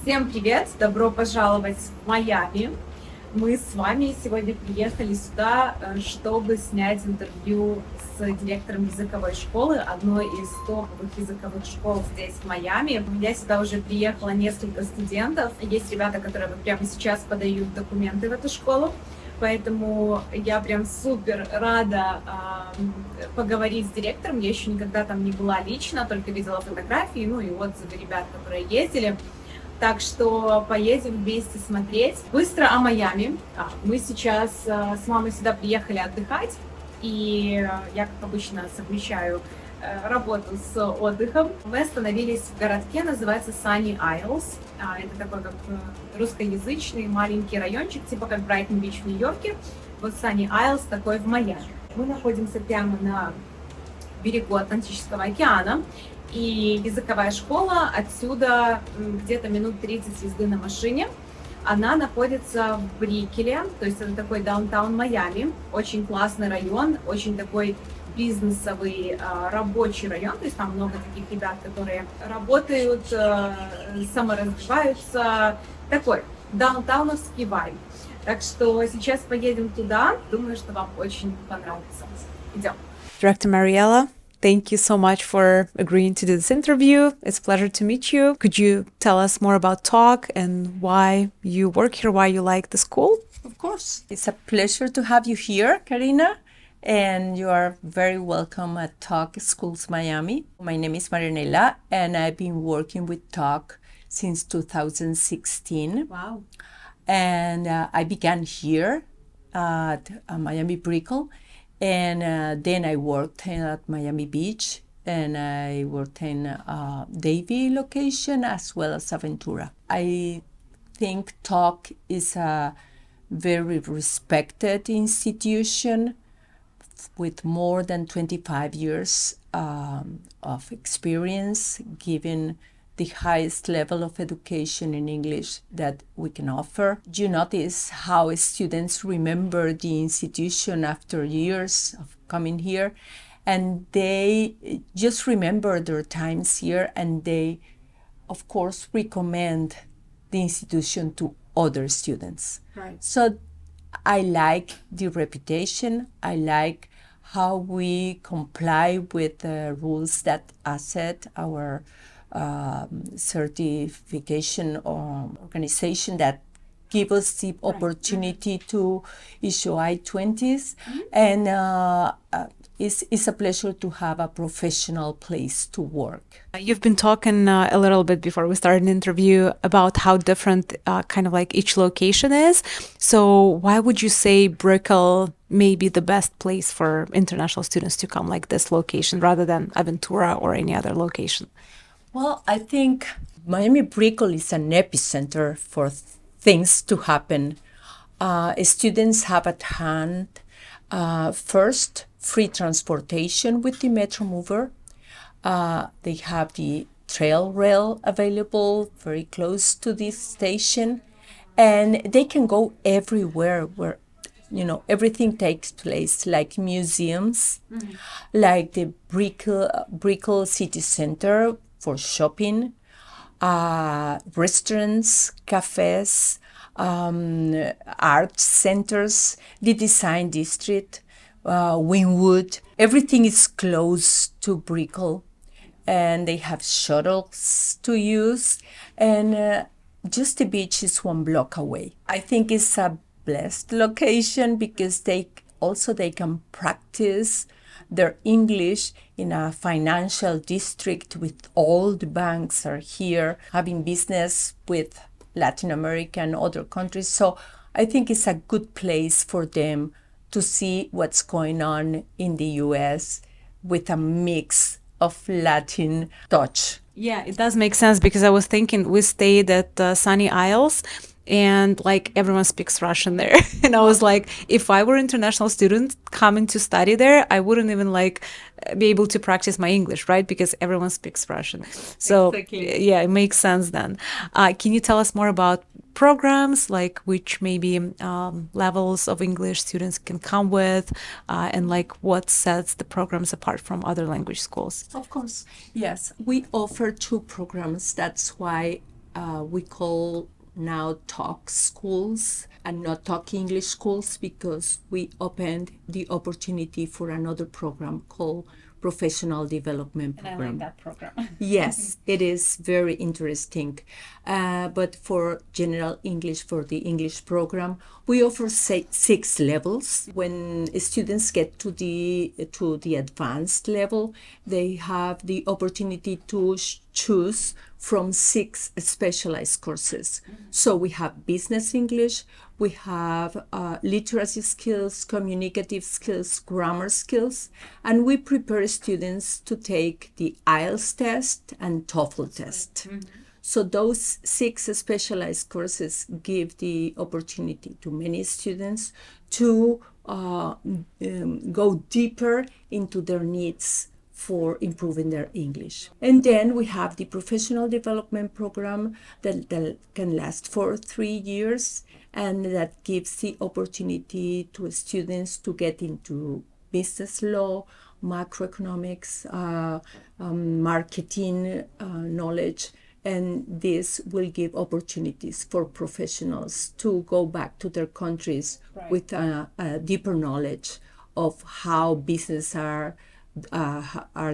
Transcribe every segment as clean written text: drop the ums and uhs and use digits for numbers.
Всем привет! Добро пожаловать в Майами. Мы с вами сегодня приехали сюда, чтобы снять интервью с директором языковой школы, одной из топовых языковых школ здесь, в Майами. У меня сюда уже приехало несколько студентов. Есть ребята, которые прямо сейчас подают документы в эту школу. Поэтому я прям супер рада поговорить с директором. Я еще никогда там не была лично, только видела фотографии, ну и отзывы ребят, которые ездили. Так что поедем вместе смотреть. Быстро о Майами. Мы сейчас с мамой сюда приехали отдыхать, и я, как обычно, совмещаю работу с отдыхом. Мы остановились в городке, называется Sunny Isles. Это такой как русскоязычный маленький райончик, типа как Брайтон-Бич в Нью-Йорке. Вот Sunny Isles такой в Майами. Мы находимся прямо на берегу Атлантического океана. И языковая школа отсюда где-то минут 30 езды на машине. Она находится в Брикеле, то есть это такой даунтаун Майами. Очень классный район, очень такой бизнесовый, рабочий район. То есть там много таких ребят, которые работают, саморазвиваются. Такой даунтауновский вайб. Так что сейчас поедем туда. Думаю, что вам очень понравится. Идем. Director Mariella, thank you so much for agreeing to do this interview. It's a pleasure to meet you. Could you tell us more about Talk and why you work here, why you like the school? Of course. It's a pleasure to have you here, Karyna, and you are very welcome at Talk Schools Miami. My name is Marianela, and I've been working with Talk since 2016. Wow. And I began here at Miami Brickell. And then I worked at Miami Beach, and I worked in Davie location as well as Aventura. I think Talk is a very respected institution with more than 25 years of experience, giving the highest level of education in English that we can offer. You notice how students remember the institution after years of coming here, and they just remember their times here, and they, of course, recommend the institution to other students. Right. So I like the reputation. I like how we comply with the rules that ASET, our certification organization that give us the opportunity to issue I-20s. And it's a pleasure to have a professional place to work. You've been talking a little bit before we started the interview about how different kind of like each location is. So why would you say Brickell may be the best place for international students to come, like this location, rather than Aventura or any other location? Well, I think Miami Brickell is an epicenter for things to happen. Students have at hand, first, free transportation with the Metro Mover. They have the trail rail available very close to this station, and they can go everywhere where everything takes place, like museums, like the Brickell City Center for shopping, restaurants, cafes, art centers, the design district, Wynwood. Everything is close to Brickell, and they have shuttles to use, and just the beach is 1 block away. I think it's a blessed location because they can practice their English in a financial district with all the banks are here, having business with Latin America and other countries. So I think it's a good place for them to see what's going on in the US with a mix of Latin touch. Yeah, it does make sense because I was thinking we stayed at Sunny Isles and like everyone speaks Russian there. And I was like, if I were international student coming to study there, I wouldn't even like be able to practice my English, right? Because everyone speaks Russian. So Exactly. yeah, it makes sense then. Can you tell us more about programs, like which maybe levels of English students can come with, and like what sets the programs apart from other language schools? Of course, yes. We offer 2 programs. That's why we call now talk schools and not talk English schools, because we opened the opportunity for another program called professional development And I program. like that program. Yes, it is very interesting. But for general English, for the English program, we offer 6 levels. When students get to the advanced level, they have the opportunity to choose from 6 specialized courses. So we have business English, we have literacy skills, communicative skills, grammar skills, and we prepare students to take the IELTS test and TOEFL test. So those 6 specialized courses give the opportunity to many students to go deeper into their needs for improving their English. And then we have the professional development program that can last for 3 years, and that gives the opportunity to students to get into business law, macroeconomics, marketing knowledge, and this will give opportunities for professionals to go back to their countries with a deeper knowledge of how business are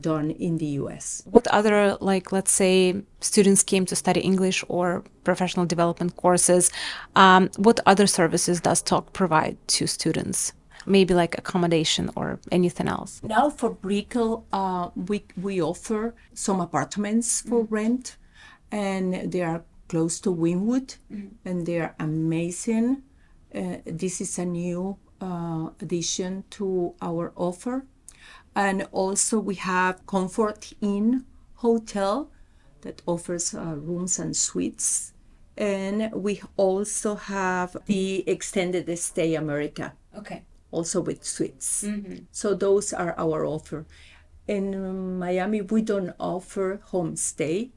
done in the US. What other, like, let's say students came to study English or professional development courses, what other services does Talk provide to students? Maybe like accommodation or anything else? Now for Brickell, we offer some apartments for rent, and they are close to Wynwood, and they are amazing. This is a new addition to our offer. And also we have Comfort Inn Hotel that offers rooms and suites. And we also have the Extended Stay America, Okay. also with suites. So those are our offer. In Miami, we don't offer homestay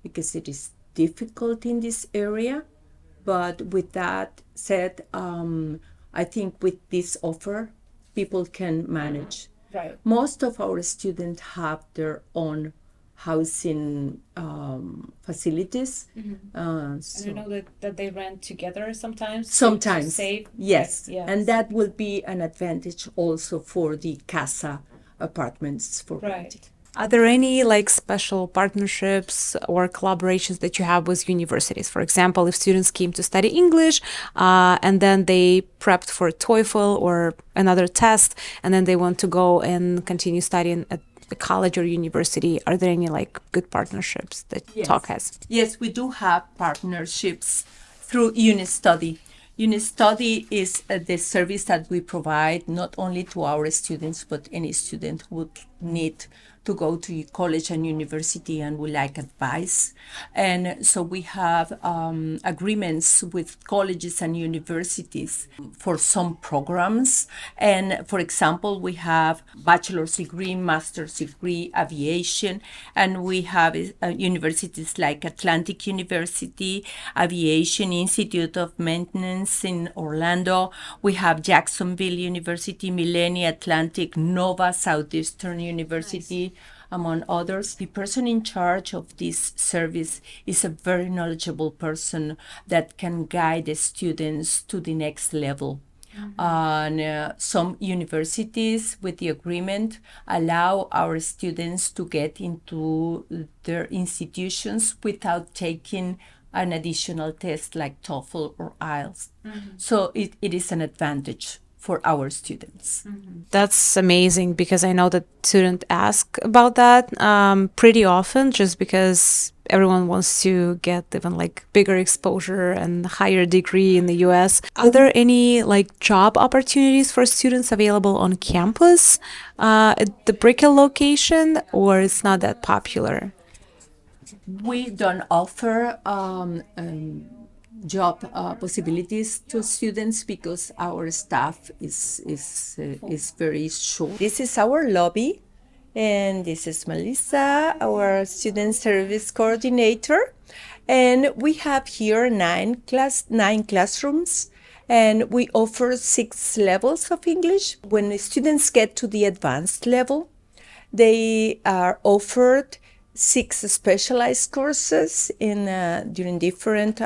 because it is difficult in this area. But with that said, I think with this offer, people can manage. Right. Most of our students have their own housing facilities. And I know that they rent together sometimes. to Sometimes, save. yes. Yes. And that will be an advantage also for the casa apartments for Right. renting. Are there any like special partnerships or collaborations that you have with universities? For example, if students came to study English and then they prepped for TOEFL or another test, and then they want to go and continue studying at a college or university, are there any like good partnerships that Yes. Talk has? Yes, we do have partnerships through UniStudy. UniStudy is the service that we provide not only to our students, but any student who would need to go to college and university and would like advice. And so we have agreements with colleges and universities for some programs. And for example, we have bachelor's degree, master's degree, aviation, and we have universities like Atlantic University, Aviation Institute of Maintenance in Orlando. We have Jacksonville University, Millennium Atlantic, Nova Southeastern University, among others. The person in charge of this service is a very knowledgeable person that can guide the students to the next level. And some universities, with the agreement, allow our students to get into their institutions without taking an additional test like TOEFL or IELTS. So it is an advantage for our students. That's amazing, because I know that students ask about that pretty often, just because everyone wants to get even like bigger exposure and higher degree in the US. Are there any like job opportunities for students available on campus at the Brickell location, or it's not that popular? We don't offer job possibilities to students because our staff is very short. This is our lobby, and this is Melissa, our student service coordinator, and we have here nine classrooms, and we offer 6 levels of English. When the students get to the advanced level, they are offered 6 specialized courses in during different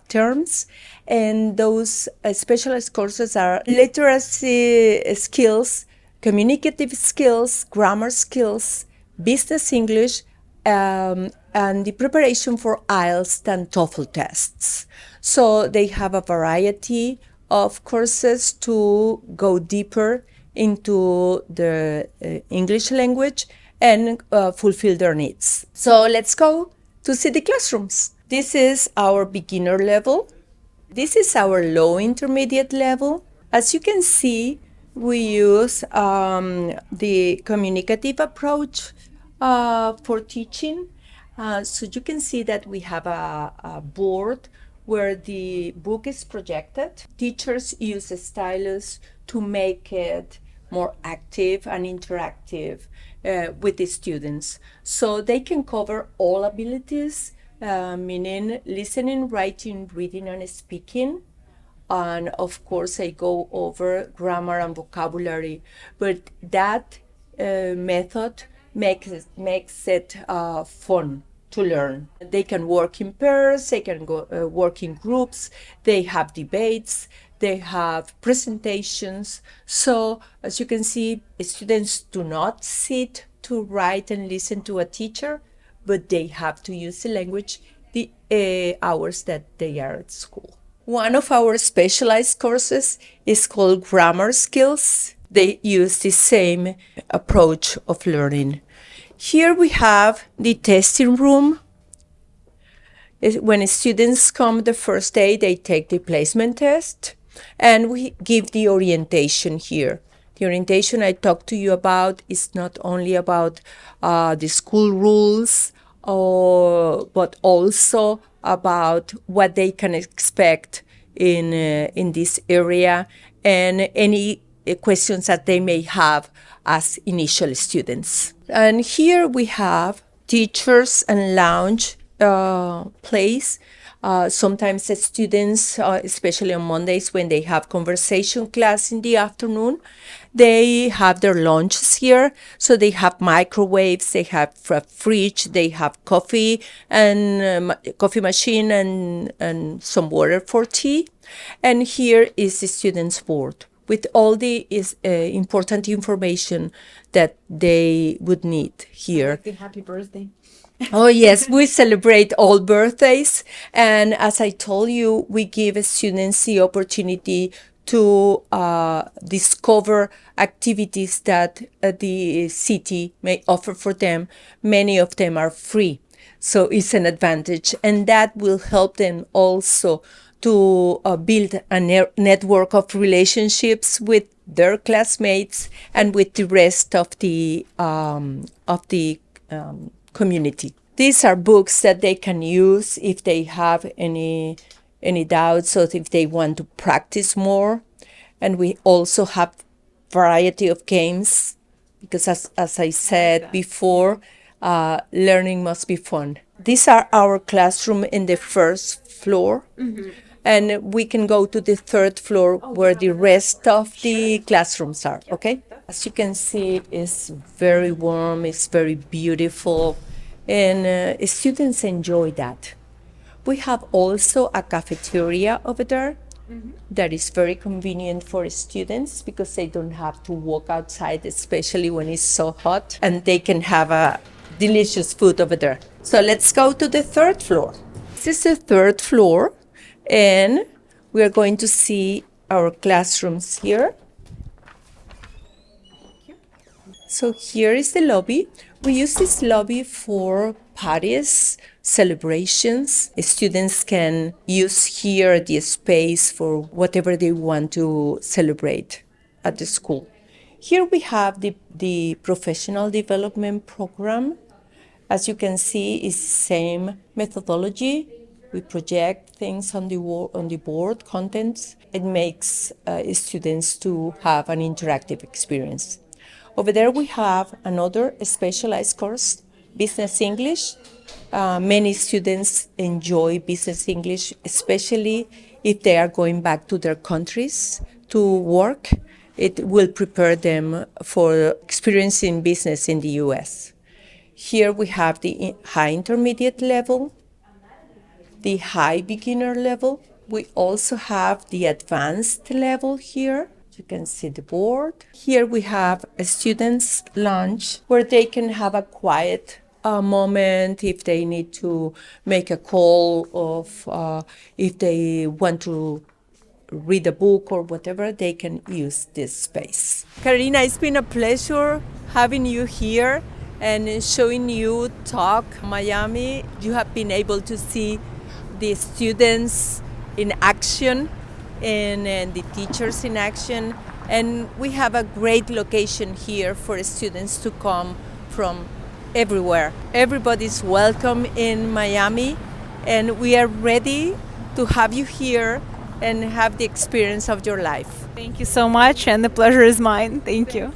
terms, and those specialized courses are literacy skills, communicative skills, grammar skills, business English, and the preparation for IELTS and TOEFL tests. So they have a variety of courses to go deeper into the English language and fulfill their needs. So let's go to see the classrooms. This is our beginner level. This is our low intermediate level. As you can see, we use the communicative approach for teaching. So you can see that we have a board where the book is projected. Teachers use a stylus to make it more active and interactive with the students. So they can cover all abilities, meaning listening, writing, reading, and speaking. And of course, I go over grammar and vocabulary, but that method makes it fun to learn. They can work in pairs, they can work in groups, they have debates, they have presentations. So as you can see, students do not sit to write and listen to a teacher, but they have to use the language the hours that they are at school. One of our specialized courses is called Grammar Skills. They use the same approach of learning. Here we have the testing room. When students come the first day, they take the placement test, and we give the orientation here. The orientation I talked to you about is not only about the school rules, but also about what they can expect in this area and any questions that they may have as initial students. And here we have teachers and lounge place. Sometimes the students, especially on Mondays when they have conversation class in the afternoon, they have their lunches here. So they have microwaves, they have a fridge, they have coffee and coffee machine and some water for tea. And here is the students' board with all the important information that they would need here. Like the happy birthday. Oh, yes, we celebrate all birthdays. And as I told you, we give students the opportunity to discover activities that the city may offer for them. Many of them are free, so it's an advantage. And that will help them also to build a network of relationships with their classmates and with the rest of the community. These are books that they can use if they have any doubts or if they want to practice more. And we also have variety of games because as I said before, learning must be fun. These are our classroom in the first floor. Mm-hmm. And we can go to the third floor where the rest of the classrooms are, okay? As you can see, it's very warm, it's very beautiful, and students enjoy that. We have also a cafeteria over there that is very convenient for students because they don't have to walk outside, especially when it's so hot, and they can have a delicious food over there. So let's go to the third floor. This is the third floor. And we are going to see our classrooms here. So here is the lobby. We use this lobby for parties, celebrations. Students can use here the space for whatever they want to celebrate at the school. Here we have the professional development program. As you can see, it's the same methodology. We project things on the board, contents. It makes students to have an interactive experience. Over there we have another specialized course, Business English. Many students enjoy Business English, especially if they are going back to their countries to work. It will prepare them for experiencing business in the US. Here we have the high intermediate level, the high beginner level. We also have the advanced level here. You can see the board. Here we have a student's lunch where they can have a quiet moment if they need to make a call of if they want to read a book or whatever, they can use this space. Karyna, it's been a pleasure having you here and showing you talk Miami. You have been able to see the students in action and the teachers in action. And we have a great location here for students to come from everywhere. Everybody's welcome in Miami, and we are ready to have you here and have the experience of your life. Thank you so much, and the pleasure is mine. Thank you.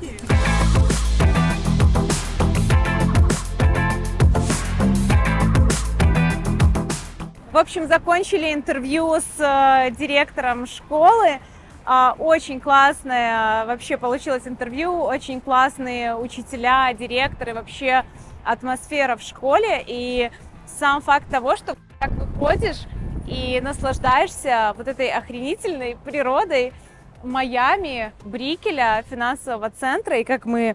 В общем, закончили интервью с директором школы. Очень классное вообще получилось интервью, очень классные учителя, директоры, вообще атмосфера в школе. И сам факт того, что так выходишь и наслаждаешься вот этой охренительной природой Майами, Брикеля, финансового центра. И как мы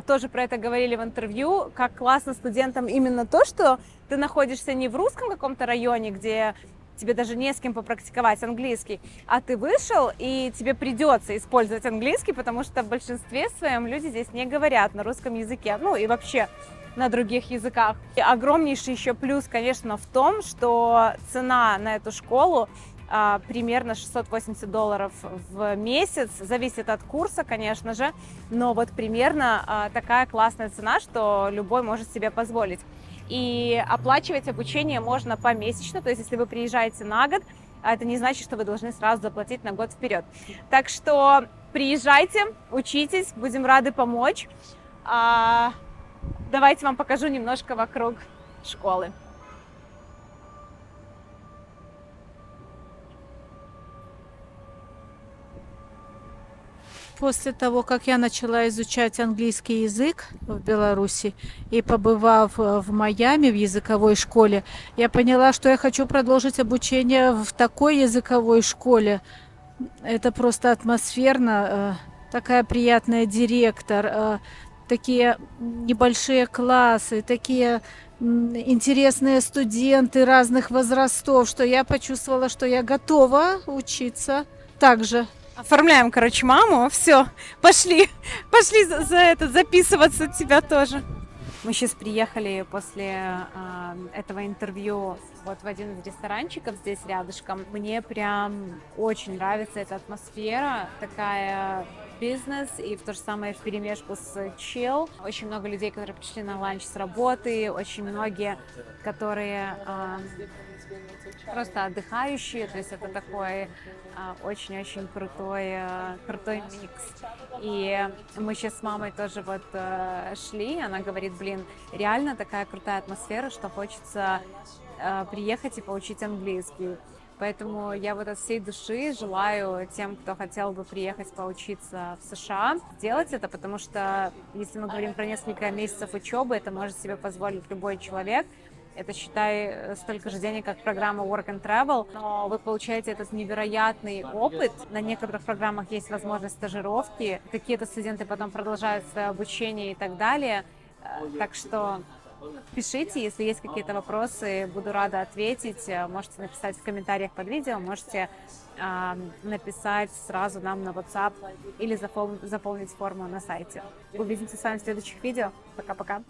тоже про это говорили в интервью, как классно студентам именно то, что ты находишься не в русском каком-то районе, где тебе даже не с кем попрактиковать английский, а ты вышел, и тебе придется использовать английский, потому что в большинстве своем люди здесь не говорят на русском языке, ну и вообще на других языках. И огромнейший еще плюс, конечно, в том, что цена на эту школу примерно $680 в месяц, зависит от курса, конечно же, но вот примерно такая классная цена, что любой может себе позволить. И оплачивать обучение можно помесячно, то есть если вы приезжаете на год, это не значит, что вы должны сразу заплатить на год вперед. Так что приезжайте, учитесь, будем рады помочь. Давайте вам покажу немножко вокруг школы. После того, как я начала изучать английский язык в Беларуси и побывав в Майами в языковой школе, я поняла, что я хочу продолжить обучение в такой языковой школе. Это просто атмосферно, такая приятная директор, такие небольшие классы, такие интересные студенты разных возрастов, что я почувствовала, что я готова учиться также. Оформляем, короче, маму. Все, пошли записываться тебя тоже. Мы сейчас приехали после этого интервью вот в один из ресторанчиков здесь рядышком. Мне прям очень нравится эта атмосфера, такая бизнес и в то же самое вперемешку с chill. Очень много людей, которые пришли на ланч с работы, очень многие, которые просто отдыхающие, то есть это такой очень-очень крутой микс. И мы сейчас с мамой тоже вот шли, она говорит, блин, реально такая крутая атмосфера, что хочется приехать и поучить английский. Поэтому я вот от всей души желаю тем, кто хотел бы приехать поучиться в США, сделать это, потому что если мы говорим про несколько месяцев учебы, это может себе позволить любой человек. Это, считай, столько же денег, как программа Work and Travel, но вы получаете этот невероятный опыт. На некоторых программах есть возможность стажировки. Какие-то студенты потом продолжают свое обучение и так далее. Так что пишите, если есть какие-то вопросы, буду рада ответить. Можете написать в комментариях под видео, можете написать сразу нам на Вотсап или заполнить форму на сайте. Увидимся с вами в следующих видео. Пока-пока.